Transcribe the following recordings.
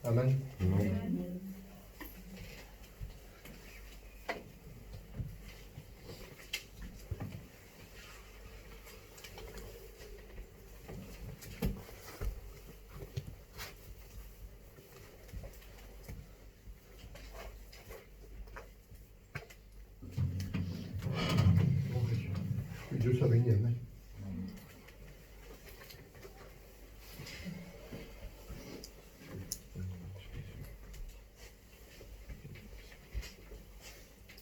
Amen. Amen. Que Dieu soit béni, amen.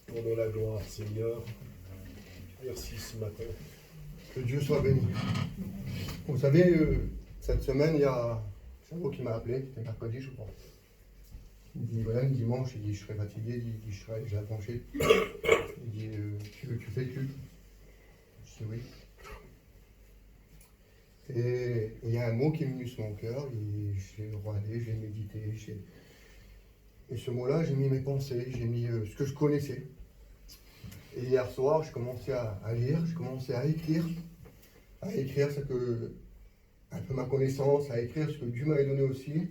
Rendons la gloire, Seigneur. Merci ce matin. Que Dieu soit béni. Vous savez, cette semaine, il y a Chavo qui m'a appelé, c'était mercredi, je crois. Il me dit, voilà, le dimanche, il dit, je serai fatigué, il dit, j'ai accouché. Il dit, tu fais le culte? Je dis oui. Et il y a un mot qui est venu sur mon cœur, et j'ai regardé, j'ai médité. Et ce mot-là, j'ai mis mes pensées, j'ai mis ce que je connaissais. Et hier soir, je commençais à lire, je commençais à écrire ce que, un peu ma connaissance, à écrire ce que Dieu m'avait donné aussi.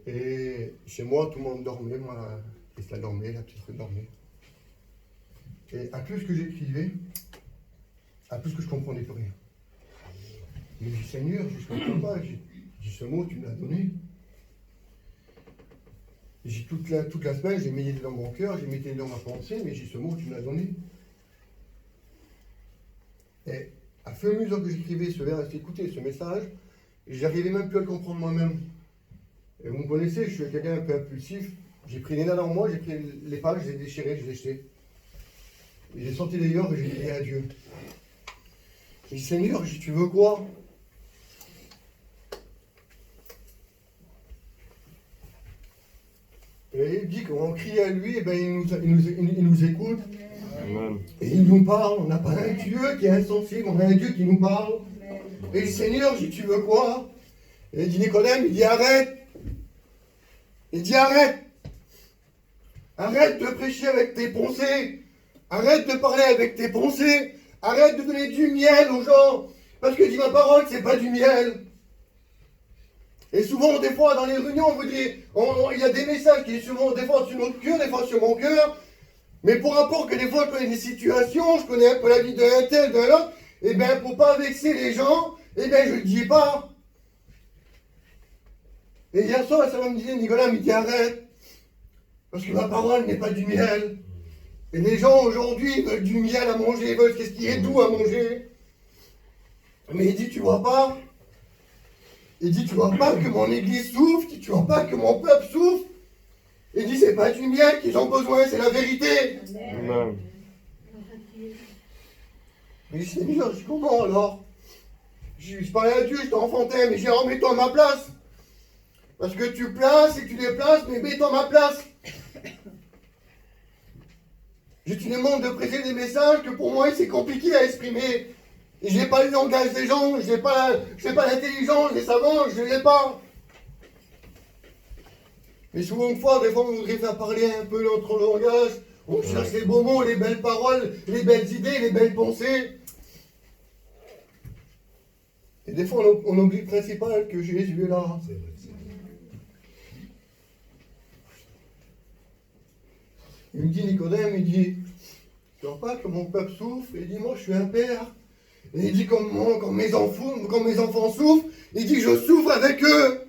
Et chez moi, tout le monde dormait, moi, Christelle dormait, la petite Ruth dormait. Et à plus que j'écrivais, à plus que je comprenais plus rien. Mais j'ai dit, Seigneur, je ne comprends pas, j'ai dit, ce mot, tu me l'as donné. J'ai toute la semaine, j'ai médité dans mon cœur, j'ai médité dans ma pensée, mais j'ai ce mot, tu me l'as donné. Et à fur et à mesure que j'écrivais ce vers, écoutez ce message, j'arrivais même plus à le comprendre moi-même. Et vous me connaissez, je suis quelqu'un un peu impulsif. J'ai pris les nains dans moi, j'ai pris les pages, je les ai déchirées, je les ai jetées. Et j'ai sorti les livres et j'ai dit à Dieu. J'ai dit, Seigneur, tu veux quoi? Et il dit qu'on crie à lui, et ben il nous écoute. Amen. Et il nous parle. On n'a pas un Dieu qui est insensible, on a un Dieu qui nous parle. Et le Seigneur, dit, tu veux quoi? Et il dit, Nicodème, il dit, arrête. Il dit, arrête. Arrête de prêcher avec tes pensées. Arrête de parler avec tes pensées. Arrête de donner du miel aux gens. Parce que dit ma parole, c'est pas du miel. Et souvent, des fois, dans les réunions, on vous dit, il y a des messages qui sont souvent, des fois sur notre cœur, des fois sur mon cœur. Mais pour rapport que des fois, je connais des situations, je connais un peu la vie d'un tel, d'un autre, et bien, pour pas vexer les gens, et bien, je ne le dis pas. Et hier soir, ça me disait, Nicolas, il dit, arrête. Parce que ma parole n'est pas du miel. Et les gens, aujourd'hui, veulent du miel à manger, ils veulent qu'est-ce qui est doux à manger. Mais il dit, tu vois pas? Il dit, tu vois pas que mon église souffre, tu vois pas que mon peuple souffre. Il dit, c'est pas du miel qu'ils ont besoin, c'est la vérité. Amen. Mais Seigneur, je dis, comment alors? Je parlais à Dieu, je t'ai enfanté, mais j'ai remets-toi à ma place. Parce que tu places et que tu déplaces, mais mets-toi à ma place. Tu me demandes de prêter des messages que pour moi c'est compliqué à exprimer. Et je n'ai pas le langage des gens, je n'ai pas l'intelligence des savants, je ne l'ai pas. Mais souvent une fois, des fois on voudrait faire parler un peu notre langage, on cherche les beaux mots, les belles paroles, les belles idées, les belles pensées. Et des fois on oublie le principal, que Jésus est là. C'est vrai, c'est vrai. Il me dit, Nicodème, il dit, tu vois pas que mon peuple souffre? Il dit, moi je suis un père. Et il dit, quand mes enfants souffrent, il dit, je souffre avec eux.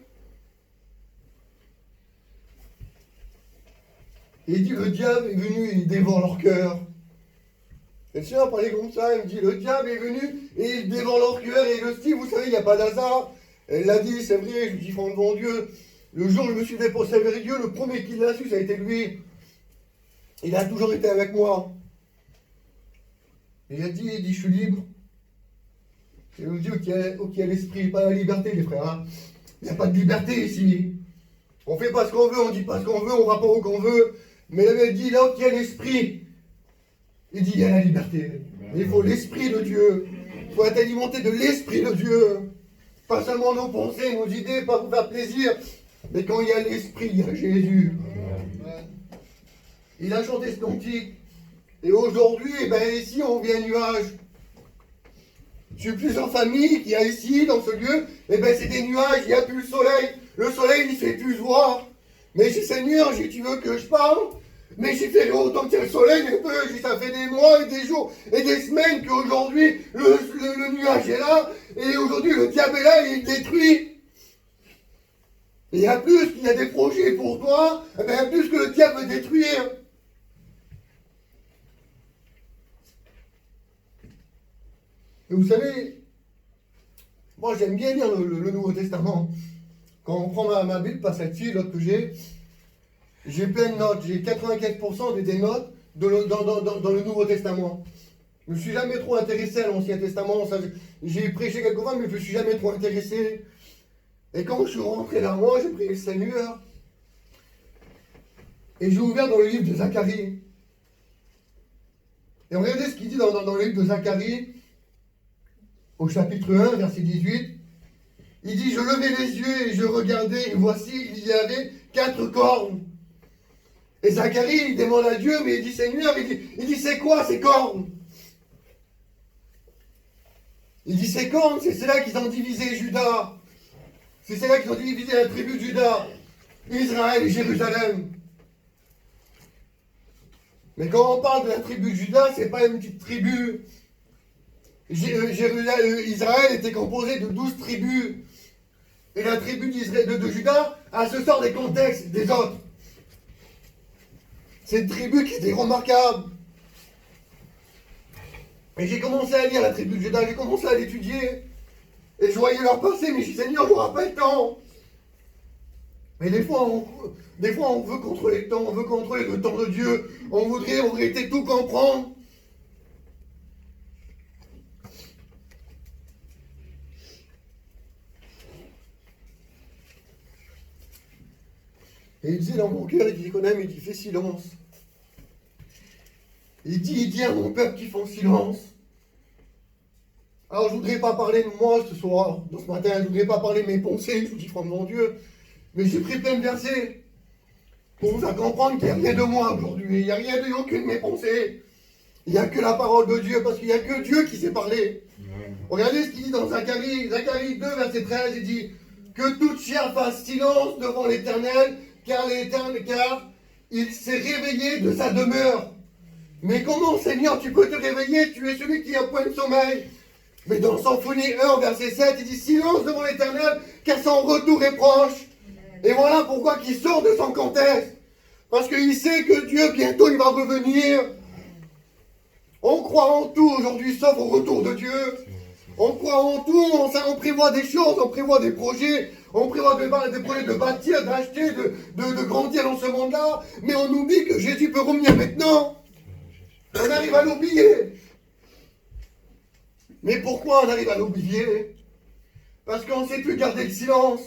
Et il dit, le diable est venu, il dévore leur cœur. Et le Seigneur parlait comme ça, il me dit, le diable est venu et il dévore leur cœur. Et le style, vous savez, il n'y a pas d'hasard. Elle l'a dit, c'est vrai, je lui dis, devant Dieu, le jour où je me suis déposé avec Dieu, le premier qui l'a su, ça a été lui. Il a toujours été avec moi. Et il dit, je suis libre. C'est le Dieu qui a l'esprit, pas la liberté, les frères. Hein. Il n'y a pas de liberté ici. On fait pas ce qu'on veut, on dit pas ce qu'on veut, on va pas où qu'on veut. Mais il dit, là où il y a l'esprit, il dit, il y a la liberté. Mais il faut l'esprit de Dieu. Il faut être alimenté de l'esprit de Dieu. Pas seulement nos pensées, nos idées, pas pour faire plaisir. Mais quand il y a l'esprit, il y a Jésus. Il a chanté ce cantique. Et aujourd'hui, ici, on vient à nuage. Je suis plusieurs familles qu'il y a ici, dans ce lieu. Eh bien, c'est des nuages, il n'y a plus le soleil. Le soleil, il fait plus se voir. Mais j'ai Seigneur, tu veux que je parle? Mais j'ai fait autant que le soleil un peu. Ça fait des mois et des jours et des semaines qu'aujourd'hui, le nuage est là. Et aujourd'hui, le diable est là et il détruit. Et il y a plus qu'il y a des projets pour toi, eh bien, il y a plus que le diable veut détruire. Et vous savez, moi j'aime bien lire le Nouveau Testament. Quand on prend ma Bible, pas celle-ci, l'autre que j'ai plein de notes. J'ai 95% des notes dans le Nouveau Testament. Je ne me suis jamais trop intéressé à l'Ancien Testament. J'ai prêché quelques fois, mais je ne me suis jamais trop intéressé. Et quand je suis rentré là, moi, j'ai prié le Seigneur. Et j'ai ouvert dans le livre de Zacharie. Et regardez ce qu'il dit dans le livre de Zacharie, au chapitre 1, verset 18. Il dit, je levai les yeux et je regardais, et voici, il y avait 4 cornes. Et Zacharie, il demande à Dieu, mais il dit, Seigneur, il dit, c'est quoi ces cornes? Il dit, ces cornes, c'est ceux-là qui ont divisé Juda. C'est ceux-là qui ont divisé la tribu de Juda, Israël et Jérusalem. Mais quand on parle de la tribu de Juda, c'est pas une petite tribu. Israël était composé de 12 tribus. Et la tribu de Juda a ce sort des contextes des autres. C'est une tribu qui était remarquable. Et j'ai commencé à lire la tribu de Juda, j'ai commencé à l'étudier. Et je voyais leur passé, mais je dis, Seigneur, je n'aurai pas le temps. Mais des fois, on veut contrôler le temps, on veut contrôler le temps de Dieu. On voudrait tout comprendre. Et il disait dans mon cœur, il dit, Nicolas, il dit, fais silence. Il dit à mon peuple qui font silence. Alors je ne voudrais pas parler de moi ce soir, ce matin, je ne voudrais pas parler de mes pensées, je vous dis, mon Dieu, mais j'ai pris plein de versets pour vous faire comprendre qu'il n'y a rien de moi aujourd'hui, il n'y a rien de aucune de mes pensées. Il n'y a que la parole de Dieu, parce qu'il n'y a que Dieu qui sait parler. Regardez ce qu'il dit dans Zacharie 2, verset 13, il dit, que toute chair fasse silence devant l'Éternel, car il s'est réveillé de sa demeure. Mais comment, Seigneur, tu peux te réveiller? Tu es celui qui a point de sommeil. Mais dans Symphonie 1, verset 7, il dit, silence devant l'Éternel, car son retour est proche. Et voilà pourquoi il sort de son contexte. Parce qu'il sait que Dieu, bientôt, il va revenir. On croit en tout aujourd'hui, sauf au retour de Dieu. On croit en tout, on prévoit des choses, on prévoit des projets, on prévoit des projets de bâtir, d'acheter, de grandir dans ce monde-là. Mais on oublie que Jésus peut revenir maintenant. On arrive à l'oublier. Mais pourquoi on arrive à l'oublier? Parce qu'on ne sait plus garder le silence.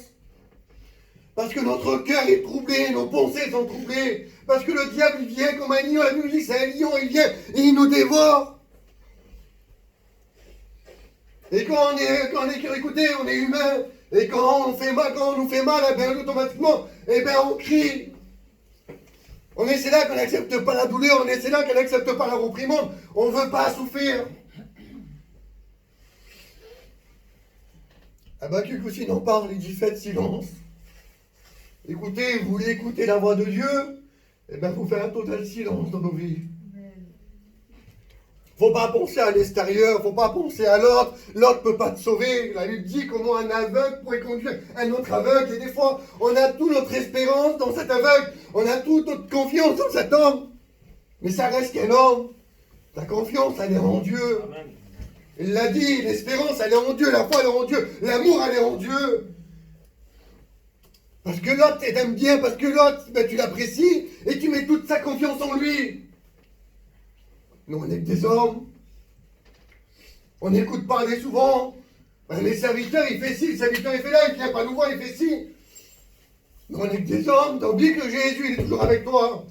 Parce que notre cœur est troublé, nos pensées sont troublées. Parce que le diable, il vient comme un lion, la Bible dit c'est un lion, il vient et il nous dévore. Et écoutez, on est humain. Et quand on nous fait mal, eh bien, automatiquement, eh bien, on crie. C'est là qu'on n'accepte pas la douleur, c'est là qu'on n'accepte pas la réprimande. On ne veut pas souffrir. Habakkuk aussi n'en parle, il dit faites silence. Écoutez, vous voulez écouter la voix de Dieu? Eh bien, il faut faire un total silence dans nos vies. Il ne faut pas penser à l'extérieur, il ne faut pas penser à l'autre. L'autre ne peut pas te sauver. La Bible dit comment un aveugle pourrait conduire un autre aveugle. Et des fois, on a toute notre espérance dans cet aveugle. On a toute notre confiance dans cet homme. Mais ça reste qu'un homme. Ta confiance, elle est en Dieu. Amen. Il l'a dit, l'espérance, elle est en Dieu. La foi, elle est en Dieu. L'amour, elle est en Dieu. Parce que l'autre t'aime bien, parce que l'autre, ben, tu l'apprécies et tu mets toute sa confiance en lui. Nous, on est que des hommes. On n'écoute pas aller souvent. Ben, les serviteurs, il fait ci, le serviteur, il fait là, il vient pas nous voir, il fait ci. Nous, on est que des hommes. T'as oublié que Jésus, il est toujours avec toi.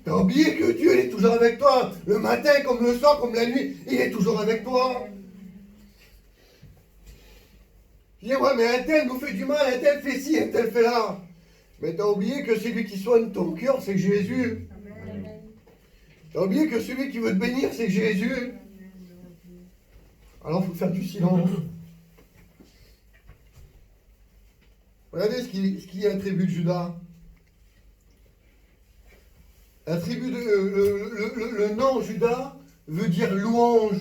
T'as oublié que Dieu, il est toujours avec toi. Le matin, comme le soir, comme la nuit, il est toujours avec toi. Je dis, ouais, mais un tel nous fait du mal, un tel fait ci, un tel fait là. Mais t'as oublié que celui qui soigne ton cœur, c'est Jésus. T'as oublié que celui qui veut te bénir, c'est Jésus. Alors il faut faire du silence. Regardez ce qu'il y a à la tribu de Juda. La tribu de, le nom Juda veut dire louange.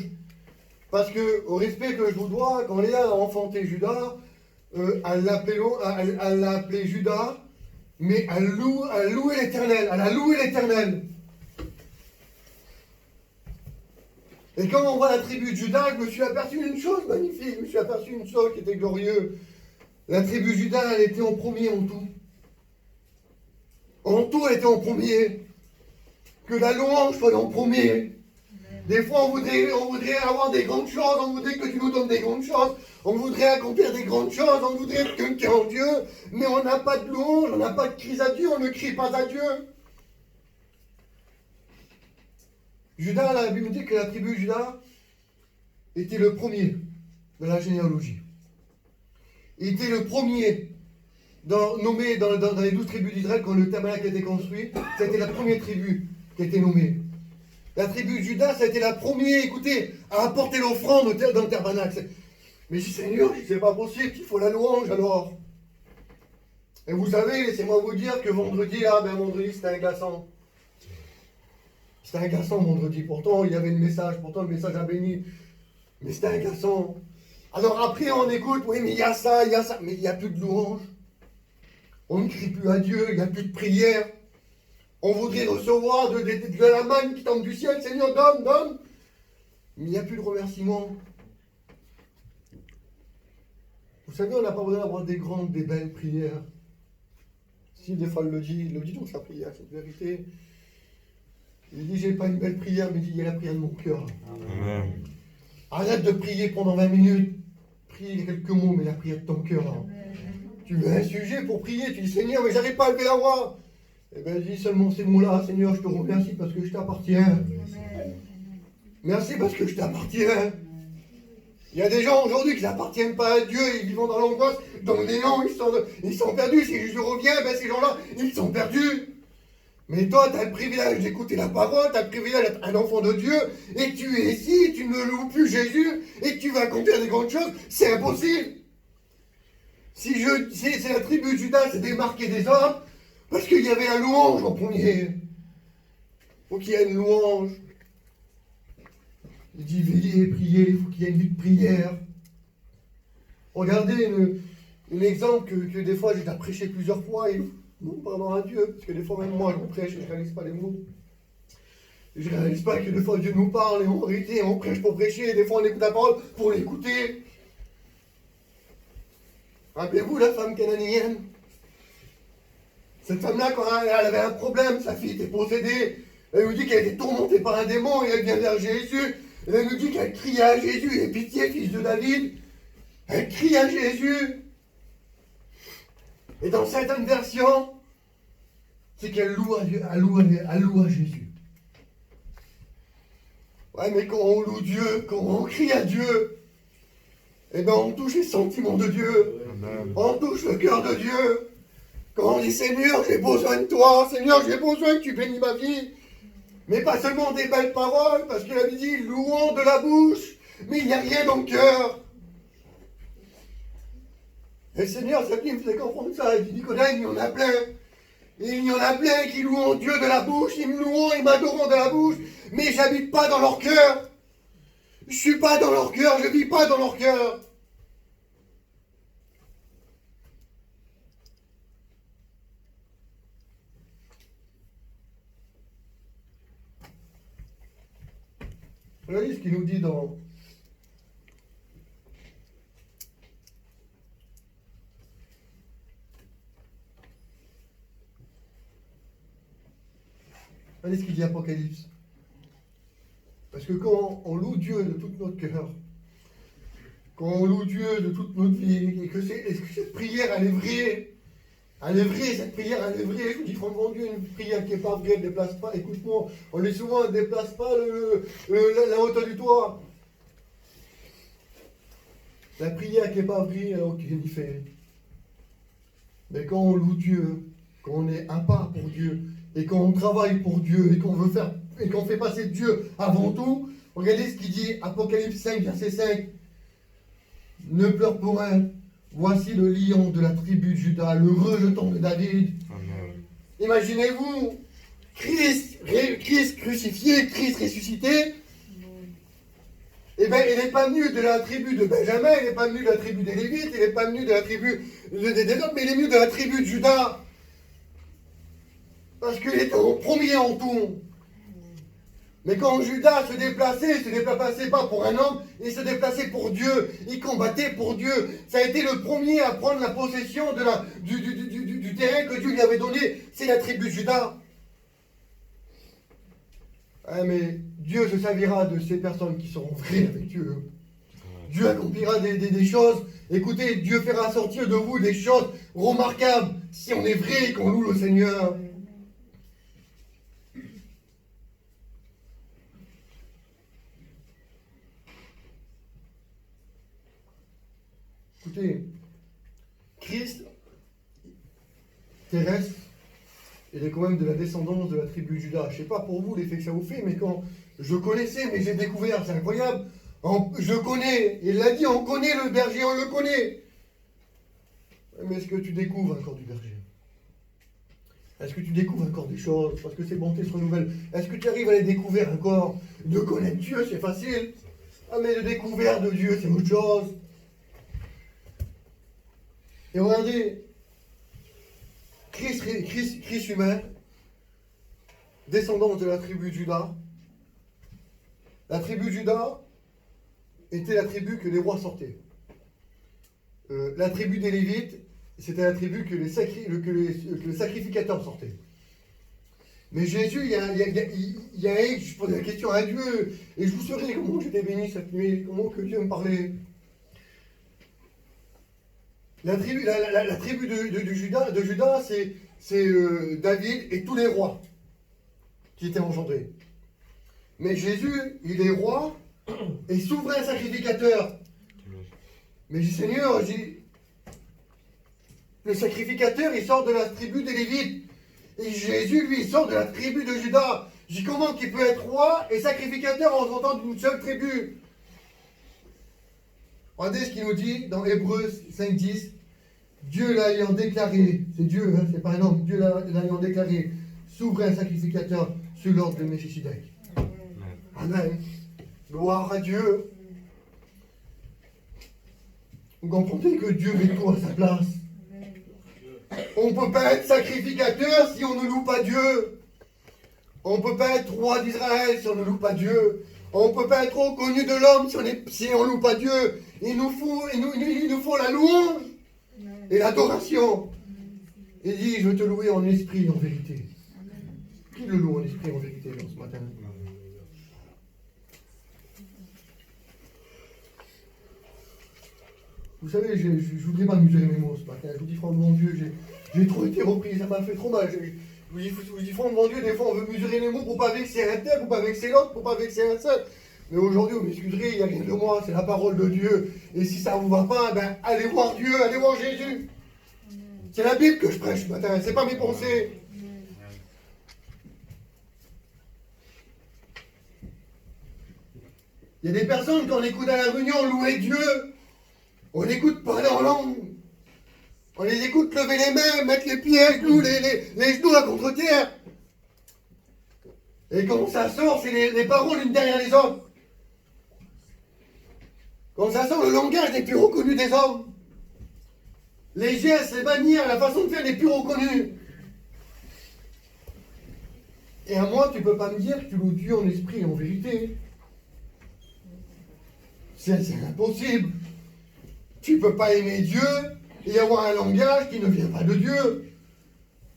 Parce que, au respect que je vous dois, quand Léa a enfanté Juda, elle l'a appelé Juda, mais elle louait l'Éternel. Elle a loué l'Éternel. Et quand on voit la tribu de Juda, je me suis aperçu d'une chose magnifique. Je me suis aperçu d'une chose qui était glorieuse. La tribu de Juda, elle était en premier en tout. En tout, elle était en premier. Que la louange soit en premier. Des fois, on voudrait avoir des grandes choses, on voudrait que tu nous donnes des grandes choses, on voudrait accomplir des grandes choses, on voudrait être quelqu'un en Dieu, mais on n'a pas de louange, on n'a pas de crise à Dieu, on ne crie pas à Dieu. Judas, la Bible dit que la tribu de Juda était le premier de la généalogie. Il était le premier nommé dans les 12 tribus d'Israël quand le tabernacle a été construit. C'était la première tribu qui a été nommée. La tribu de Juda, ça a été la première, écoutez, à apporter l'offrande dans le tabernacle. Mais je dis, Seigneur, c'est pas possible, il faut la louange alors. Et vous savez, laissez-moi vous dire que vendredi c'était agaçant. C'était agaçant vendredi. Pourtant, il y avait le message a béni. Mais c'était agaçant. Alors après, on écoute, oui, mais il y a ça, mais il n'y a plus de louange. On ne crie plus à Dieu, il n'y a plus de prière. On voudrait recevoir de la manne qui tombe du ciel, Seigneur, donne. Mais il n'y a plus de remerciement. Vous savez, on n'a pas besoin d'avoir des grandes, des belles prières. Si des fois il le dit dans sa prière, c'est une vérité. Il dit, j'ai pas une belle prière, mais il dit, il y a la prière de mon cœur. Amen. Arrête de prier pendant 20 minutes. Prie quelques mots, mais la prière de ton cœur. Tu veux un sujet pour prier, tu dis, Seigneur, mais j'arrive pas à lever la voix. Eh bien, dis seulement ces mots-là, Seigneur, je te remercie parce que je t'appartiens. Merci parce que je t'appartiens. Il y a des gens aujourd'hui qui n'appartiennent pas à Dieu, ils vivent dans l'angoisse, dans les noms, ils sont perdus. Si je reviens, ben ces gens-là, ils sont perdus. Mais toi, tu as le privilège d'écouter la parole, tu as le privilège d'être un enfant de Dieu, et tu es ici, tu ne loues plus Jésus, et que tu vas accomplir des grandes choses, c'est impossible. C'est la tribu de Judas, c'est démarqué des autres, parce qu'il y avait la louange en premier. Il faut qu'il y ait une louange. Il dit veillez, priez, il faut qu'il y ait une vie de prière. Regardez un exemple que des fois j'ai déjà prêché plusieurs fois, et non, pardon à Dieu, parce que des fois même moi je prêche et je ne réalise pas les mots. Je ne réalise pas que des fois Dieu nous parle et en vérité on prêche pour prêcher, et des fois on écoute la parole pour l'écouter. Rappelez-vous la femme cananéenne. Cette femme-là, quand elle avait un problème, sa fille était possédée, elle nous dit qu'elle était tourmentée par un démon et elle vient vers Jésus. Et elle nous dit qu'elle criait à Jésus, aie pitié, fils de David. Elle crie à Jésus. Et dans certaines versions, c'est qu'elle loue à Dieu, elle loue à Jésus. Ouais, mais quand on loue Dieu, quand on crie à Dieu, eh bien on touche les sentiments de Dieu. Amen. On touche le cœur de Dieu. Quand on dit Seigneur, j'ai besoin de toi, Seigneur, j'ai besoin que tu bénis ma vie. Mais pas seulement des belles paroles, parce qu'il avait dit louons de la bouche, mais il n'y a rien dans le cœur. Et le Seigneur, ça me faisait comprendre ça. Il dit Nicolas, il y en a plein. Et il y en a plein qui louent Dieu de la bouche, ils me louent, ils m'adorent de la bouche, mais j'habite pas dans leur cœur. Je suis pas dans leur cœur, je vis pas dans leur cœur. Regardez ce qu'il nous dit dans regardez ce qu'il dit Apocalypse. Parce que quand on loue Dieu de tout notre cœur, quand on loue Dieu de toute notre vie, et que cette prière elle est vraie, cette prière elle est vraie, je vous dis franchement Dieu, une prière qui n'est pas vraie, elle ne déplace pas, écoute-moi, on dit souvent, elle ne déplace pas la hauteur du toit. La prière qui n'est pas vraie, alors qu'il y fait. Mais quand on loue Dieu, quand on est un pas pour Dieu, et quand on travaille pour Dieu, et qu'on veut faire, et qu'on fait passer Dieu avant tout, Regardez ce qu'il dit, Apocalypse 5, verset 5. Ne pleure pour rien. Voici le lion de la tribu de Juda, le rejeton de David. Amen. Imaginez-vous, Christ crucifié, Christ ressuscité. Eh bien, il n'est pas venu de la tribu de Benjamin, il n'est pas venu de la tribu des Lévites, il n'est pas venu de la tribu des autres, mais il est venu de la tribu de Juda. Parce qu'il était au premier en tout. Mais quand Judas se déplaçait, il ne se déplaçait pas pour un homme, il se déplaçait pour Dieu. Il combattait pour Dieu. Ça a été le premier à prendre la possession du terrain que Dieu lui avait donné. C'est la tribu de Judas. Ah, mais Dieu se servira de ces personnes qui seront vraies avec Dieu. Dieu accomplira des choses. Écoutez, Dieu fera sortir de vous des choses remarquables si on est vrai et qu'on loue le Seigneur. Écoutez, Christ terrestre, il est quand même de la descendance de la tribu de Juda. Je ne sais pas pour vous l'effet que ça vous fait, mais quand je connaissais, mais j'ai découvert, c'est incroyable. Je connais, il l'a dit, on connaît le berger, on le connaît. Mais est-ce que tu découvres encore du berger? Est-ce que tu découvres encore des choses? Parce que ces bontés se renouvellent. Est-ce que tu arrives à les découvrir encore? De connaître Dieu, c'est facile. Ah, mais de découvrir de Dieu, c'est autre chose. Et regardez, Christ humain, descendant de la tribu de Juda. La tribu de Juda était la tribu que les rois sortaient. La tribu des Lévites, c'était la tribu que les sacrificateurs sortaient. Mais Jésus, je posais la question à Dieu, et je vous saurais comment j'étais béni cette nuit, comment que Dieu me parlait. La tribu de Juda, c'est David et tous les rois qui étaient engendrés. Mais Jésus, il est roi et souverain sacrificateur. Mais je dis, Seigneur, le sacrificateur, il sort de la tribu des Lévites. Et Jésus, lui, il sort de la tribu de Juda. Je dis, comment qu'il peut être roi et sacrificateur en sortant d'une seule tribu? Regardez ce qu'il nous dit dans Hébreux 5.10. Dieu l'ayant déclaré, c'est Dieu, hein, c'est pas un homme, Dieu l'ayant déclaré souverain sacrificateur sous l'ordre de Melchisedec. Amen. Gloire à Dieu. Vous comprenez que Dieu met tout à sa place. On ne peut pas être sacrificateur si on ne loue pas Dieu. On ne peut pas être roi d'Israël si on ne loue pas Dieu. On ne peut pas être reconnu de l'homme si on ne loue pas Dieu. Il nous faut la louange et l'adoration. Il dit, je veux te louer en esprit et en vérité. Qui le loue en esprit et en vérité dans ce matin? Vous savez, je voudrais pas mesurer mes mots ce matin. Je vous dis, franchement, mon Dieu, j'ai trop été repris, ça m'a fait trop mal. Je vous dis, franchement, mon Dieu, des fois, on veut mesurer les mots pour pas vexer un tel, pour pas vexer l'autre, pour pas vexer un seul. Mais aujourd'hui, vous m'excuserez, il n'y a rien de moi, c'est la parole de Dieu. Et si ça ne vous va pas, ben, allez voir Dieu, allez voir Jésus. C'est la Bible que je prêche ce matin, c'est pas mes pensées. Il y a des personnes, quand on écoute à la réunion louer Dieu, on n'écoute pas en langue. On les écoute lever les mains, mettre les pieds à genoux, les genoux à contre-terre. Et quand ça sort, c'est les paroles l'une derrière les autres. Quand ça sort, le langage n'est plus reconnu des hommes. Les gestes, les manières, la façon de faire n'est plus reconnue. Et à moi, tu ne peux pas me dire que tu loues Dieu en esprit et en vérité. C'est impossible. Tu ne peux pas aimer Dieu et avoir un langage qui ne vient pas de Dieu.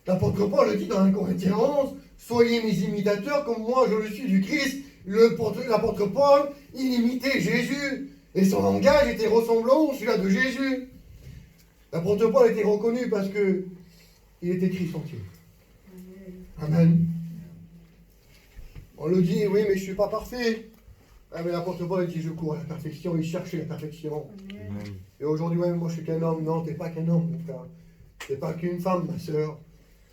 L'apôtre Paul le dit dans 1 Corinthiens 11, soyez mes imitateurs comme moi je le suis du Christ. L'apôtre Paul, il imitait Jésus et son langage était ressemblant à celui-là de Jésus. L'apôtre Paul était reconnu parce que il était Christ entier. Amen. On le dit, oui, mais je ne suis pas parfait. Ah, mais l'apôtre Paul dit, je cours à la perfection, il cherchait la perfection. Amen. Et aujourd'hui, même, moi, je suis qu'un homme. Non, tu n'es pas qu'un homme, mon frère. Tu n'es pas qu'une femme, ma soeur.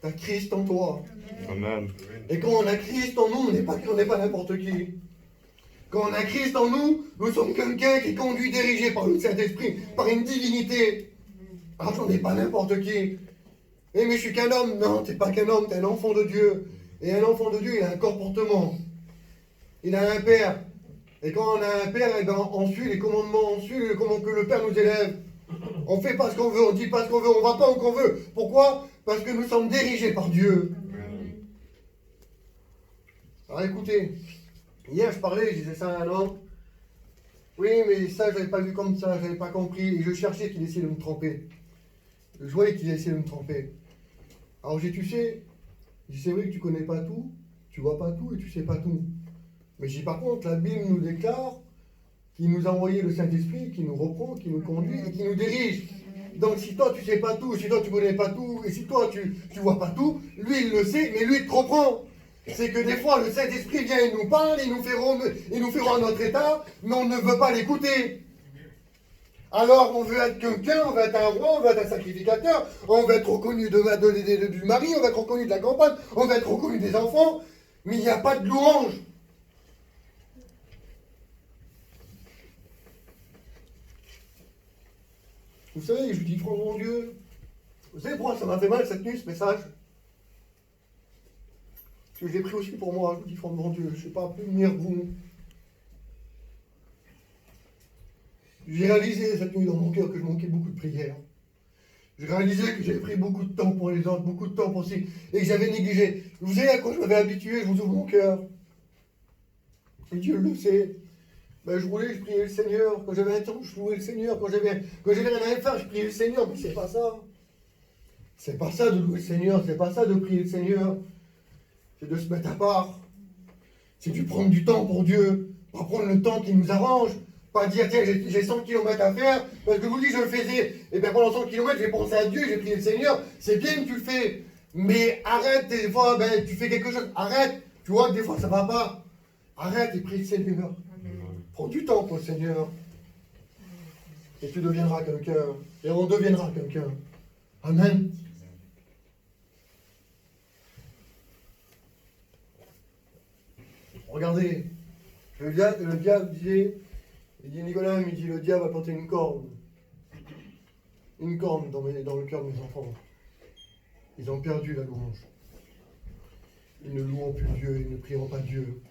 Tu as Christ en toi. Amen. Et quand on a Christ en nous, on n'est pas n'importe qui. Quand on a Christ en nous, nous sommes quelqu'un qui est conduit, dirigé par le Saint-Esprit, par une divinité. Alors, on n'est pas n'importe qui. Eh, mais je suis qu'un homme. Non, t'es pas qu'un homme, t'es un enfant de Dieu. Et un enfant de Dieu, il a un comportement. Il a un père. Et quand on a un père, eh ben, on suit les commandements, on suit les commandements que le père nous élève. On fait pas ce qu'on veut, on dit pas ce qu'on veut, on va pas où qu'on veut. Pourquoi? Parce que nous sommes dirigés par Dieu. Alors écoutez, hier je parlais, je disais ça à un homme. Oui, mais ça, je n'avais pas vu comme ça, je n'avais pas compris. Et je cherchais qu'il essayait de me tromper. Je voyais qu'il essayait de me tromper. Alors j'ai, tu sais, c'est vrai que tu connais pas tout, tu vois pas tout et tu sais pas tout. Mais j'ai par contre, la Bible nous déclare qu'il nous a envoyé le Saint-Esprit, qui nous reprend, qui nous conduit et qui nous dirige. Donc si toi tu sais pas tout, si toi tu connais pas tout, et si toi tu vois pas tout, lui il le sait, mais lui il te reprend. C'est que des fois le Saint-Esprit vient et nous parle, il nous fait rendre notre état, mais on ne veut pas l'écouter. Alors on veut être quelqu'un, on veut être un roi, on veut être un sacrificateur, on veut être reconnu du mari, on veut être reconnu de la campagne, on veut être reconnu des enfants, mais il n'y a pas de louange. Vous savez, je dis franchement Dieu, vous savez pourquoi ça m'a fait mal cette nuit ce message? Parce que je l'ai pris aussi pour moi, je vous dis franchement Dieu, je ne sais pas plus venir vous. J'ai réalisé cette nuit dans mon cœur que je manquais beaucoup de prières. J'ai réalisé que j'avais pris beaucoup de temps pour les autres, beaucoup de temps pour ci, et que j'avais négligé. Vous savez à quoi je m'avais habitué, je vous ouvre mon cœur. Et Dieu le sait. Ben, je roulais, je priais le Seigneur. Quand j'avais un temps, je louais le Seigneur. Quand j'avais rien à faire, je priais le Seigneur. Mais c'est pas ça. C'est pas ça de louer le Seigneur, c'est pas ça de prier le Seigneur. C'est de se mettre à part. C'est de prendre du temps pour Dieu. Pas prendre le temps qui nous arrange. Pas dire, tiens, j'ai 100 km à faire, parce que je vous dis, je le faisais. Et bien pendant 100 km, j'ai pensé à Dieu, j'ai prié le Seigneur. C'est bien que tu le fais. Mais arrête, des fois, ben, tu fais quelque chose. Arrête. Tu vois que des fois, ça va pas. Arrête et prie le Seigneur. Prends du temps pour le Seigneur. Et tu deviendras quelqu'un. Et on deviendra quelqu'un. Amen. Regardez. Le diable disait, il dit Nicolas, il dit le diable a planté une corne. Une corne dans le cœur de mes enfants. Ils ont perdu la louange. Ils ne loueront plus Dieu, ils ne prieront pas Dieu.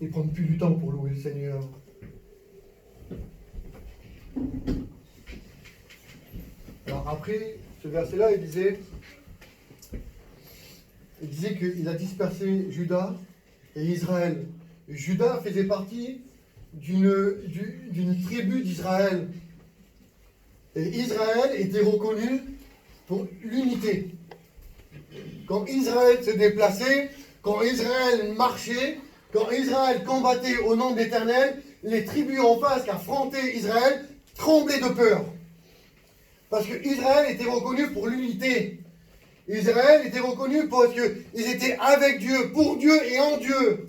Ils ne prennent plus du temps pour louer le Seigneur. Alors après, ce verset-là, il disait qu'il a dispersé Juda et Israël. Juda faisait partie d'une tribu d'Israël. Et Israël était reconnu pour l'unité. Quand Israël se déplaçait, quand Israël marchait, quand Israël combattait au nom de l'Éternel, les tribus en face qui affrontaient Israël tremblaient de peur. Parce que Israël était reconnu pour l'unité. Israël était reconnu parce qu'ils étaient avec Dieu, pour Dieu et en Dieu.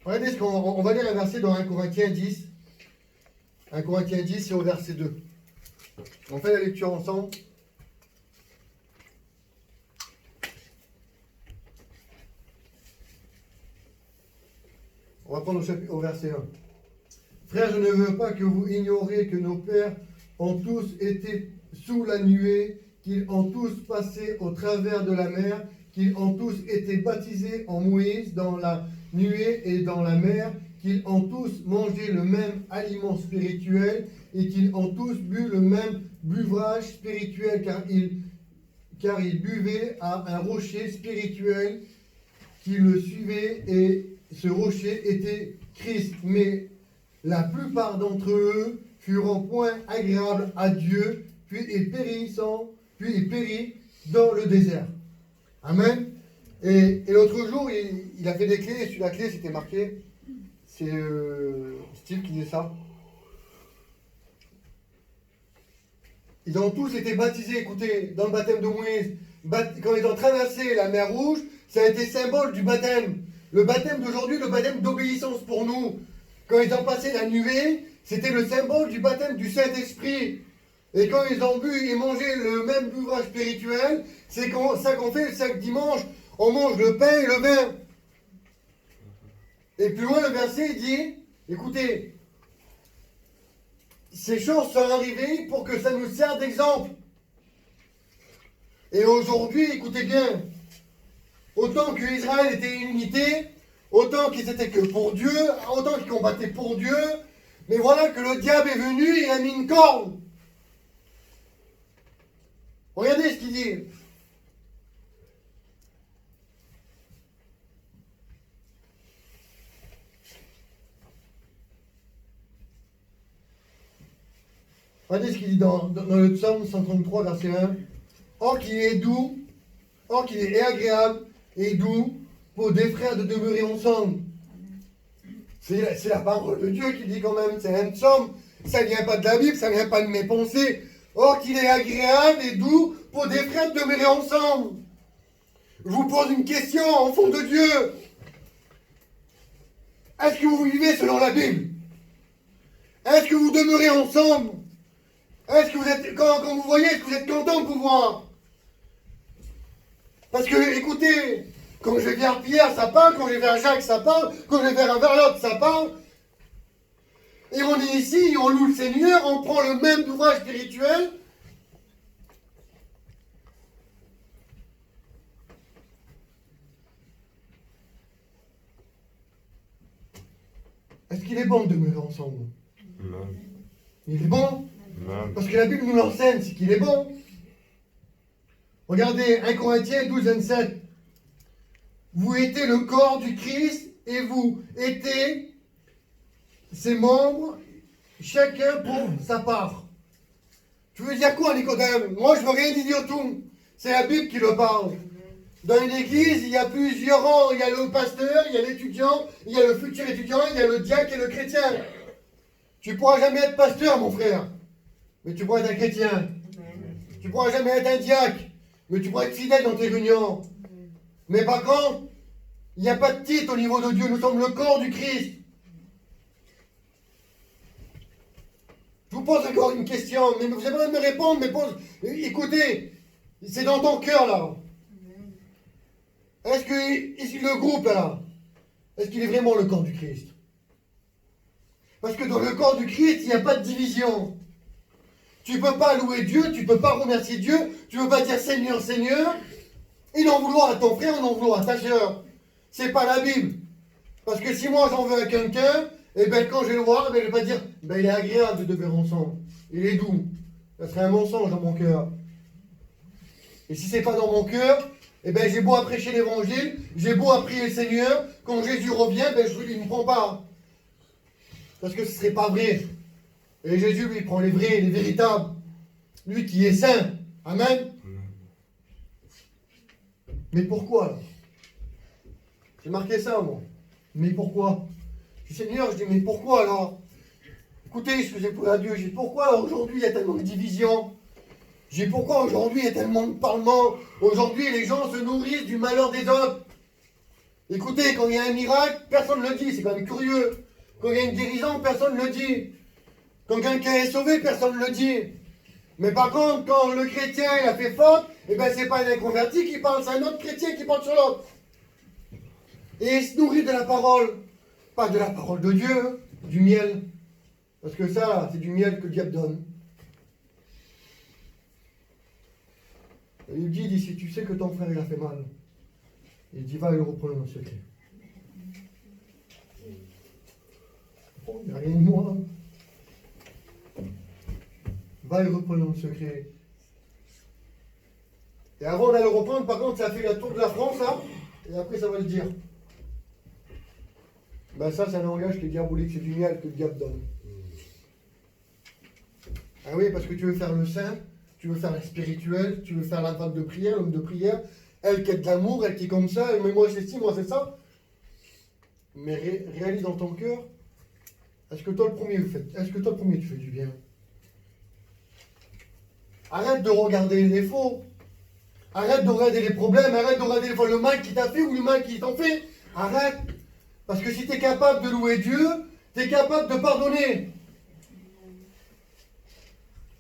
Regardez on va lire un verset dans 1 Corinthiens 10. 1 Corinthiens 10, c'est au verset 2. On fait la lecture ensemble. On va prendre au verset 1. Frères, je ne veux pas que vous ignoriez que nos pères ont tous été sous la nuée, qu'ils ont tous passé au travers de la mer, qu'ils ont tous été baptisés en Moïse dans la nuée et dans la mer, qu'ils ont tous mangé le même aliment spirituel et qu'ils ont tous bu le même buvage spirituel, car ils buvaient à un rocher spirituel qui le suivait, et ce rocher était Christ. Mais la plupart d'entre eux furent point agréables à Dieu, puis ils périt dans le désert. Amen. Et l'autre jour, il a fait des clés, et sur la clé, c'était marqué, c'est Steve qui disait ça. Ils ont tous été baptisés, écoutez, dans le baptême de Moïse. Quand ils ont traversé la mer Rouge, ça a été symbole du baptême. Le baptême d'aujourd'hui, le baptême d'obéissance pour nous. Quand ils ont passé la nuée, c'était le symbole du baptême du Saint-Esprit. Et quand ils ont bu et mangé le même buvage spirituel, c'est ça qu'on fait chaque dimanche. On mange le pain et le vin. Et plus loin, le verset dit, écoutez, ces choses sont arrivées pour que ça nous serve d'exemple. Et aujourd'hui, écoutez bien, autant que Israël était une unité, autant qu'ils étaient que pour Dieu, autant qu'ils combattaient pour Dieu, mais voilà que le diable est venu et a mis une corne. Regardez ce qu'il dit. Regardez ce qu'il dit dans le psaume 133, verset 1. Or qu'il est doux, or qu'il est agréable et doux pour des frères de demeurer ensemble. C'est la parole de Dieu qui dit quand même, c'est un psaume. Ça ne vient pas de la Bible, ça ne vient pas de mes pensées. Or qu'il est agréable et doux pour des frères de demeurer ensemble. Je vous pose une question, enfant de Dieu. Est-ce que vous vivez selon la Bible? Est-ce que vous demeurez ensemble? Est-ce que vous êtes, quand vous voyez, est-ce que vous êtes content de pouvoir? Parce que, écoutez, quand je vais vers Pierre, ça parle, quand je vais vers Jacques, ça parle, quand je vais vers un vers l'autre, ça parle. Et on est ici, on loue le Seigneur, on prend le même ouvrage spirituel. Est-ce qu'il est bon de demeurer ensemble? Non. Il est bon? Non. Parce que la Bible nous l'enseigne, c'est qu'il est bon. Regardez, 1 Corinthiens 12, 27. Vous êtes le corps du Christ et vous êtes ses membres, chacun pour sa part. Tu veux dire quoi, Nicodème? Moi, je veux rien dire du tout. C'est la Bible qui le parle. Dans une église, il y a plusieurs rangs. Il y a le pasteur, il y a l'étudiant, il y a le futur étudiant, il y a le diacre et le chrétien. Tu ne pourras jamais être pasteur, mon frère, mais tu pourras être un chrétien. Tu ne pourras jamais être un diacre, mais tu pourras être fidèle dans tes réunions. Mais par contre, il n'y a pas de titre au niveau de Dieu. Nous sommes le corps du Christ. Je vous pose encore une question, mais vous n'avez pas besoin de me répondre, mais écoutez, c'est dans ton cœur là. Est-ce que ici, le groupe là, est-ce qu'il est vraiment le corps du Christ? Parce que dans le corps du Christ, il n'y a pas de division. Tu ne peux pas louer Dieu, tu ne peux pas remercier Dieu, tu ne peux pas dire Seigneur, Seigneur, et n'en vouloir à ton frère, n'en vouloir à ta soeur. C'est pas la Bible. Parce que si moi j'en veux à quelqu'un, et bien quand je vais le voir, je ne vais pas dire ben, il est agréable de demeurer ensemble. Il est doux. Ça serait un mensonge dans mon cœur. Et si c'est pas dans mon cœur, eh bien j'ai beau à prêcher l'évangile, j'ai beau à prier le Seigneur, quand Jésus revient, ben, il ne me prend pas. Parce que ce ne serait pas vrai. Et Jésus, lui, il prend les vrais, les véritables. Lui qui est saint. Amen. Mais pourquoi là? J'ai marqué ça, moi. Mais pourquoi? Je dis, Seigneur, je dis, mais pourquoi alors? Écoutez ce que j'ai pour à Dieu. Je dis, pourquoi aujourd'hui il y a tellement de division? Je dis, pourquoi aujourd'hui il y a tellement de parlement? Aujourd'hui, les gens se nourrissent du malheur des autres. Écoutez, quand il y a un miracle, personne ne le dit. C'est quand même curieux. Quand il y a une guérison, personne ne le dit. Quand quelqu'un est sauvé, personne ne le dit. Mais par contre, quand le chrétien il a fait faute, eh bien c'est pas un inconverti qui parle, c'est un autre chrétien qui parle sur l'autre. Et il se nourrit de la parole. Pas de la parole de Dieu, du miel. Parce que ça, c'est du miel que le diable donne. Et il dit, si tu sais que ton frère il a fait mal, il dit, va et le reprendre en secret. Oh, il n'y a rien de moi. Va et le reprendre en secret. Et avant d'aller le reprendre, par contre, ça fait la tour de la France, là, et après ça va le dire. Ben ça, c'est un langage qui est diabolique, c'est du miel que le diable donne. Ah oui, parce que tu veux faire le saint, tu veux faire la spirituelle, tu veux faire la femme de prière, l'homme de prière, elle qui est de l'amour, elle qui est comme ça, mais moi c'est ci, moi c'est ça. Mais réalise dans ton cœur, est-ce que toi le premier tu fais du bien? Arrête de regarder les défauts. Arrête de regarder les problèmes, arrête de regarder le mal qui t'a fait ou le mal qui t'en fait. Arrête. Parce que si tu es capable de louer Dieu, tu es capable de pardonner.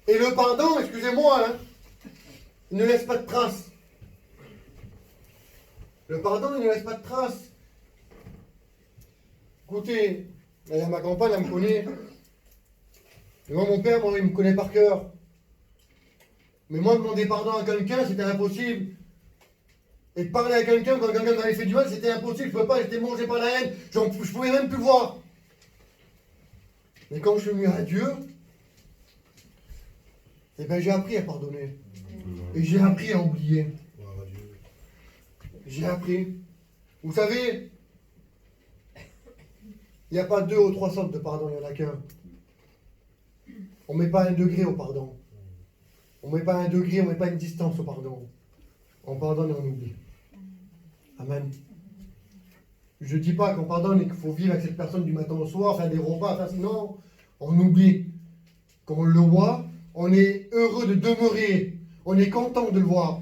Et le pardon, excusez-moi, hein, il ne laisse pas de traces. Le pardon, il ne laisse pas de traces. Écoutez, là, ma compagne, elle me connaît. Et moi, mon père, moi, il me connaît par cœur. Mais moi, demander pardon à quelqu'un, c'était impossible. Et de parler à quelqu'un quand quelqu'un m'avait fait du mal, c'était impossible. Je ne pouvais pas, j'étais mangé par la haine. Je ne pouvais même plus le voir. Mais quand je suis venu à Dieu, eh ben, j'ai appris à pardonner. Et j'ai appris à oublier. Gloire à Dieu. J'ai appris. Vous savez, il n'y a pas 2 ou 3 sortes de pardon, il n'y en a qu'un. On ne met pas un degré au pardon. On ne met pas un degré, on ne met pas une distance au pardon. On pardonne et on oublie. Amen. Je ne dis pas qu'on pardonne et qu'il faut vivre avec cette personne du matin au soir, faire des repas, faire... Non, on oublie. Quand on le voit, on est heureux de demeurer. On est content de le voir.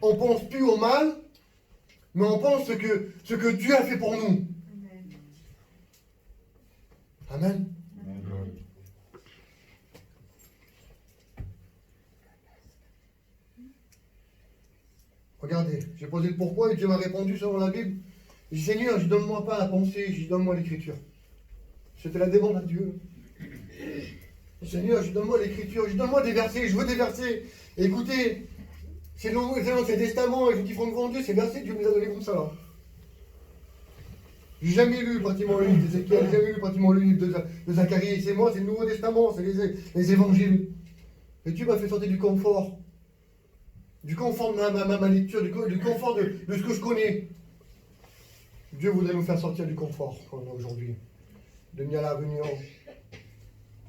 On ne pense plus au mal, mais on pense ce que Dieu a fait pour nous. Amen. Regardez, j'ai posé le pourquoi et Dieu m'a répondu selon la Bible. J'ai dit, Seigneur, je ne donne-moi pas la pensée, je dis, donne-moi l'écriture. C'était la demande à Dieu. Seigneur, je donne-moi l'écriture, je donne-moi des versets, je veux des versets. Et écoutez, c'est l'Ancien Testament, et je vous dis franchement Dieu, ces versets, Dieu me les a donnés comme ça là. J'ai jamais lu pratiquement le livre d'Ézéchiel, j'ai jamais lu pratiquement le livre de Zacharie, c'est moi, c'est le Nouveau Testament, c'est les évangiles. Et Dieu m'a fait sortir du confort. Du confort de ma lecture, du confort de ce que je connais. Dieu voudrait nous faire sortir du confort qu'on a aujourd'hui. De venir à la réunion.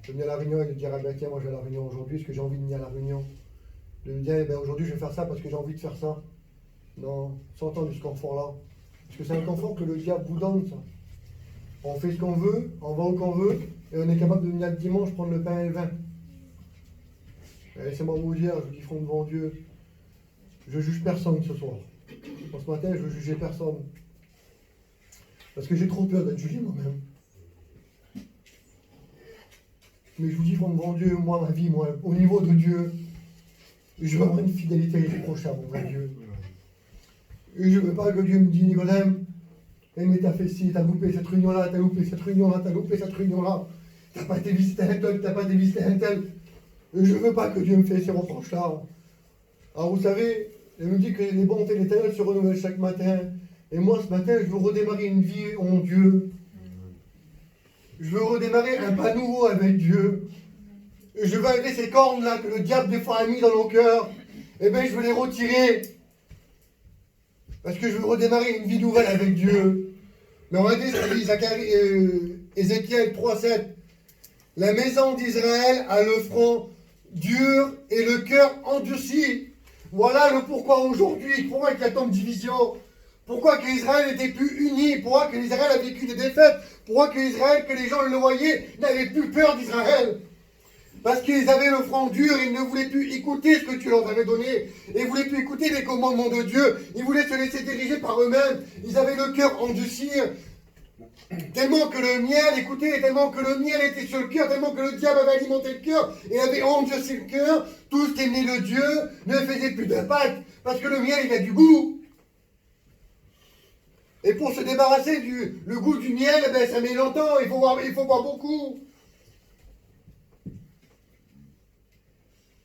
De venir à la réunion et de dire, ah ben tiens, moi je vais à la réunion aujourd'hui, parce que j'ai envie de venir à la réunion. De me dire, eh ben aujourd'hui je vais faire ça parce que j'ai envie de faire ça. Non, sortons de ce confort-là. Parce que c'est un confort que le diable vous donne, ça. On fait ce qu'on veut, on va où qu'on veut, et on est capable de venir le dimanche prendre le pain et le vin. Et laissez-moi vous dire, je vous dis front devant Dieu, je juge personne ce soir. Ce matin, je veux juger personne. Parce que j'ai trop peur d'être jugé moi-même. Mais je vous dis, devant Dieu, moi, ma vie, moi, au niveau de Dieu, je veux avoir une fidélité irréprochable envers Dieu. Et je ne veux pas que Dieu me dise, Nicodème, eh, mais t'as fait ci, t'as loupé cette réunion-là, t'as loupé cette réunion-là, t'as loupé cette réunion-là, t'as pas été visité un tel, t'as pas été visité un tel. Et je ne veux pas que Dieu me fasse ces reproches-là. Alors vous savez, il me dit que les bontés de l'Éternel se renouvellent chaque matin. Et moi, ce matin, je veux redémarrer une vie en Dieu. Je veux redémarrer un pas nouveau avec Dieu. Et je veux enlever ces cornes-là que le diable des fois a mis dans nos cœurs. Eh bien, je veux les retirer. Parce que je veux redémarrer une vie nouvelle avec Dieu. Mais regardez ce que dit Ézéchiel 3,7. La maison d'Israël a le front dur et le cœur endurci. Voilà le pourquoi aujourd'hui. Pourquoi il y a tant de division? Pourquoi que l'Israël n'était plus uni? Pourquoi que l'Israël a vécu des défaites? Pourquoi que l'Israël, que les gens le voyaient, n'avaient plus peur d'Israël? Parce qu'ils avaient le front dur, ils ne voulaient plus écouter ce que tu leur avais donné. Ils ne voulaient plus écouter les commandements de Dieu. Ils voulaient se laisser diriger par eux-mêmes. Ils avaient le cœur endurci. Tellement que le miel, écoutez, tellement que le miel était sur le cœur, tellement que le diable avait alimenté le cœur et avait endurci le cœur, tout ce qui est né de Dieu ne faisait plus d'impact. Parce que le miel, il a du goût. Et pour se débarrasser le goût du miel, eh ben, ça met longtemps, il faut boire beaucoup.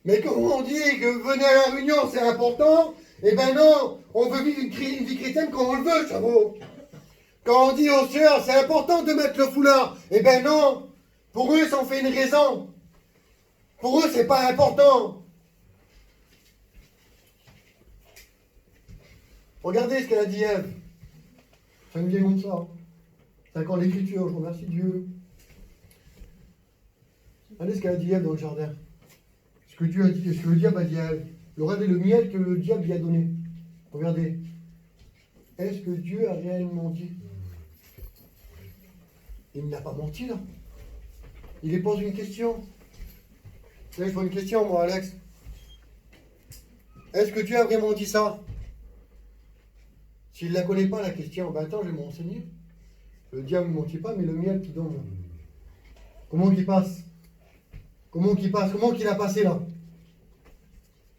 Mais quand on dit que venir à la réunion, c'est important, eh ben non, on veut vivre une vie chrétienne comme on le veut, Chavot. Quand on dit aux sœurs, c'est important de mettre le foulard, eh ben non, pour eux, ça en fait une raison. Pour eux, c'est pas important. Regardez ce qu'elle a dit Ève. Ça me vient comme ça. C'est encore l'écriture, je remercie Dieu. Regardez ce qu'elle a dit Ève dans le jardin. Ce que Dieu a dit, ce que le diable a dit à Ève. Regardez le miel que le diable lui a donné. Regardez. Est-ce que Dieu a réellement dit? Il n'a pas menti là. Il lui pose une question. Là, je pose une question, moi, Alex. Est-ce que Dieu a vraiment dit ça? S'il ne la connaît pas, la question, ben attends, je vais m'enseigner. Le diable ne mentit pas, mais le miel qui donne. Comment il passe? Comment qu'il passe, comment qu'il a passé là?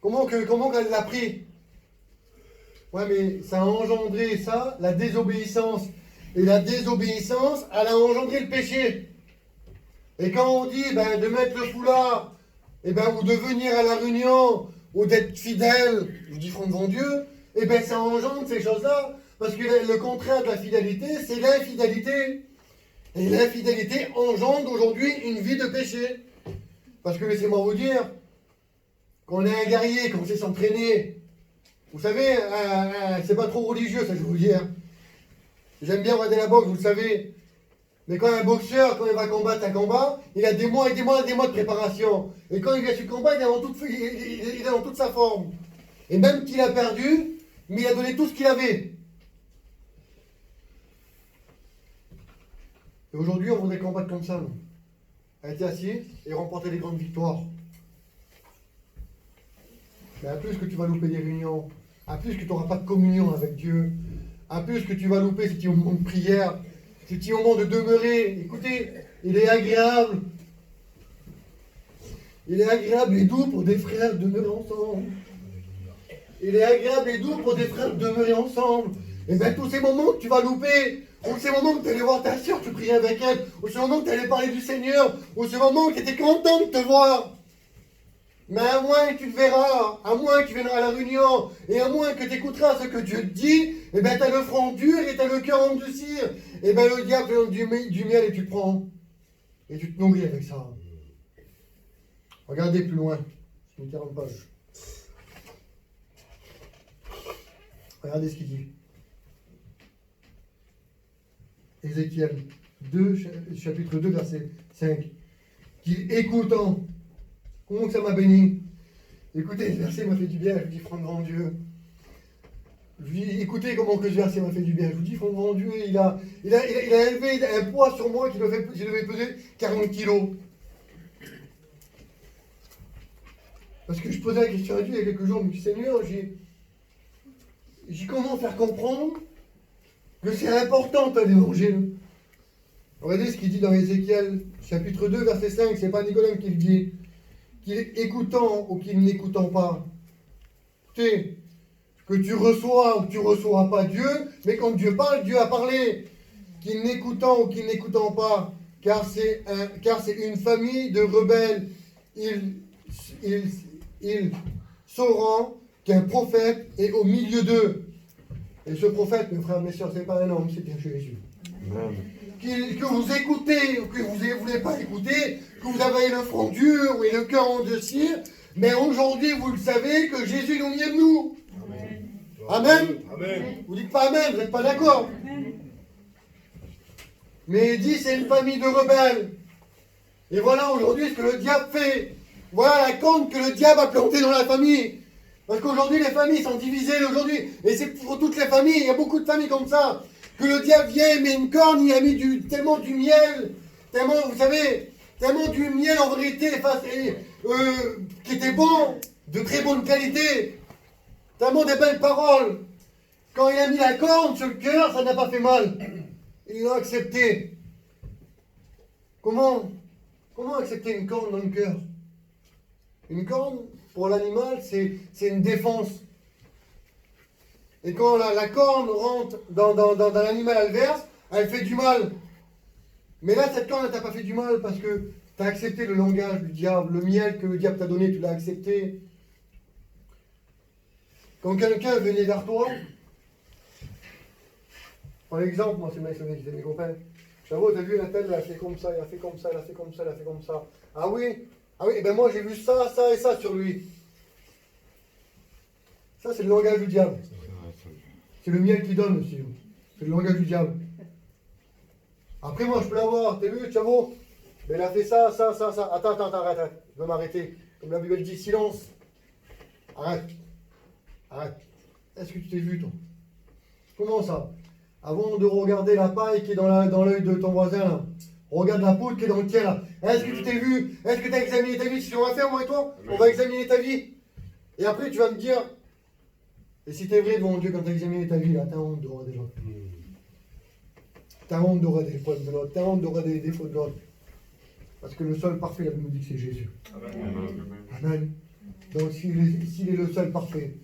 Comment qu'elle l'a pris? Ouais, mais ça a engendré ça, la désobéissance. Et la désobéissance, elle a engendré le péché. Et quand on dit ben, de mettre le foulard, et ben, ou de venir à la réunion, ou d'être fidèle, je dis front devant Dieu, et ben ça engendre ces choses-là. Parce que le contraire de la fidélité, c'est l'infidélité. Et l'infidélité engendre aujourd'hui une vie de péché. Parce que laissez-moi vous dire, qu'on est un guerrier, qu'on sait s'entraîner, vous savez, c'est pas trop religieux, ça je vous le dis. Hein. J'aime bien regarder la boxe, vous le savez. Mais quand un boxeur, quand il va combattre un combat, il a des mois et des mois et des mois de préparation. Et quand il vient sur le combat, il est dans toute sa forme. Et même qu'il a perdu, mais il a donné tout ce qu'il avait. Et aujourd'hui, on voudrait combattre comme ça, non? Être assis et remporter des grandes victoires. Mais à plus que tu vas louper des réunions, à plus que tu n'auras pas de communion avec Dieu, à plus que tu vas louper ce petit moment de prière, ce petit moment de demeurer. Écoutez, il est agréable. Il est agréable et doux pour des frères de demeurer ensemble. Il est agréable et doux pour des frères de demeurer ensemble. Et bien tous ces moments que tu vas louper, ou ces moments que tu allais voir ta soeur, tu priais avec elle, ou ces moments que tu allais parler du Seigneur, ou ces moments que tu étais content de te voir. Mais à moins que tu te verras, à moins que tu viendras à la réunion, et à moins que tu écouteras ce que Dieu te dit, et bien tu as le front dur et tu as le cœur endurci. Et bien le diable te donne du miel et tu te prends. Et tu te nourris avec ça. Regardez plus loin. C'est une 40 pages. Regardez ce qu'il dit. Ézéchiel 2, chapitre 2, verset 5. Qu'il écoutant. Comment que ça m'a béni? Écoutez, ce verset m'a fait du bien, je vous dis, franc grand Dieu. Je vous dis, écoutez comment que ce verset m'a fait du bien. Je vous dis, franc grand Dieu, il a élevé un poids sur moi qui devait peser 40 kilos. Parce que je posais la question à Dieu il y a quelques jours, je me dis, Seigneur, j'ai comment faire comprendre que c'est important l'évangile. Regardez ce qu'il dit dans Ézéchiel, chapitre 2, verset 5, c'est pas Nicolas qui le dit. Qu'il est écoutant ou qu'il n'écoutant pas. Écoutez, que tu reçois ou que tu ne reçois pas Dieu, mais quand Dieu parle, Dieu a parlé. Qu'il n'écoutant ou qu'il n'écoutant pas, car c'est une famille de rebelles. Ils sauront qu'un prophète est au milieu d'eux. Et ce prophète, mes frères, mes sœurs, ce n'est pas un homme, c'est bien Jésus. Amen. Que vous écoutez ou que vous ne voulez pas écouter, que vous avez le front dur et le cœur endurci, mais aujourd'hui vous le savez que Jésus est au milieu de nous. Amen. Amen. Vous dites pas Amen, vous n'êtes pas d'accord. Mais il dit c'est une famille de rebelles. Et voilà aujourd'hui ce que le diable fait. Voilà la corne que le diable a plantée dans la famille. Parce qu'aujourd'hui les familles sont divisées aujourd'hui. Et c'est pour toutes les familles, il y a beaucoup de familles comme ça. Que le diable vient, met une corne, il a mis tellement du miel, tellement, vous savez, tellement du miel en vérité, qui était bon, de très bonne qualité, tellement de belles paroles. Quand il a mis la corne sur le cœur, ça n'a pas fait mal. Il l'a accepté. Comment accepter une corne dans le cœur? Une corne, pour l'animal, c'est une défense. Et quand la corne rentre dans l'animal adverse, elle fait du mal. Mais là, cette corne, elle t'a pas fait du mal parce que tu as accepté le langage du diable, le miel que le diable t'a donné, tu l'as accepté. Quand quelqu'un venait vers toi, par exemple, moi c'est mes copains, j'avoue, t'as vu la telle, elle a fait comme ça, elle a fait comme ça, elle a fait comme ça, elle a fait comme ça. Ah oui, et ben moi j'ai vu ça, ça et ça sur lui. Ça c'est le langage du diable. C'est le miel qui donne aussi. C'est le langage du diable. Après, moi, je peux l'avoir. T'as vu, Chavo? Mais elle a fait ça, ça, ça, ça. Attends, arrête. Je vais m'arrêter. Comme la Bible dit, silence. Arrête. Est-ce que tu t'es vu, toi? Comment ça? Avant de regarder la paille qui est dans l'œil de ton voisin, là, regarde la poudre qui est dans le tien, là. Est-ce que tu t'es vu? Est-ce que tu as examiné ta vie? C'est ce qu'on va faire, moi et toi. On va examiner ta vie. Et après, tu vas me dire... Et si t'es vrai devant Dieu quand tu as examiné ta vie, là, t'as honte de voir des gens. T'as honte de voir des problèmes de l'autre. T'as honte de voir des défauts de l'autre. Parce que le seul parfait, la Bible me dit que c'est Jésus. Amen. Amen. Donc s'il est le seul parfait,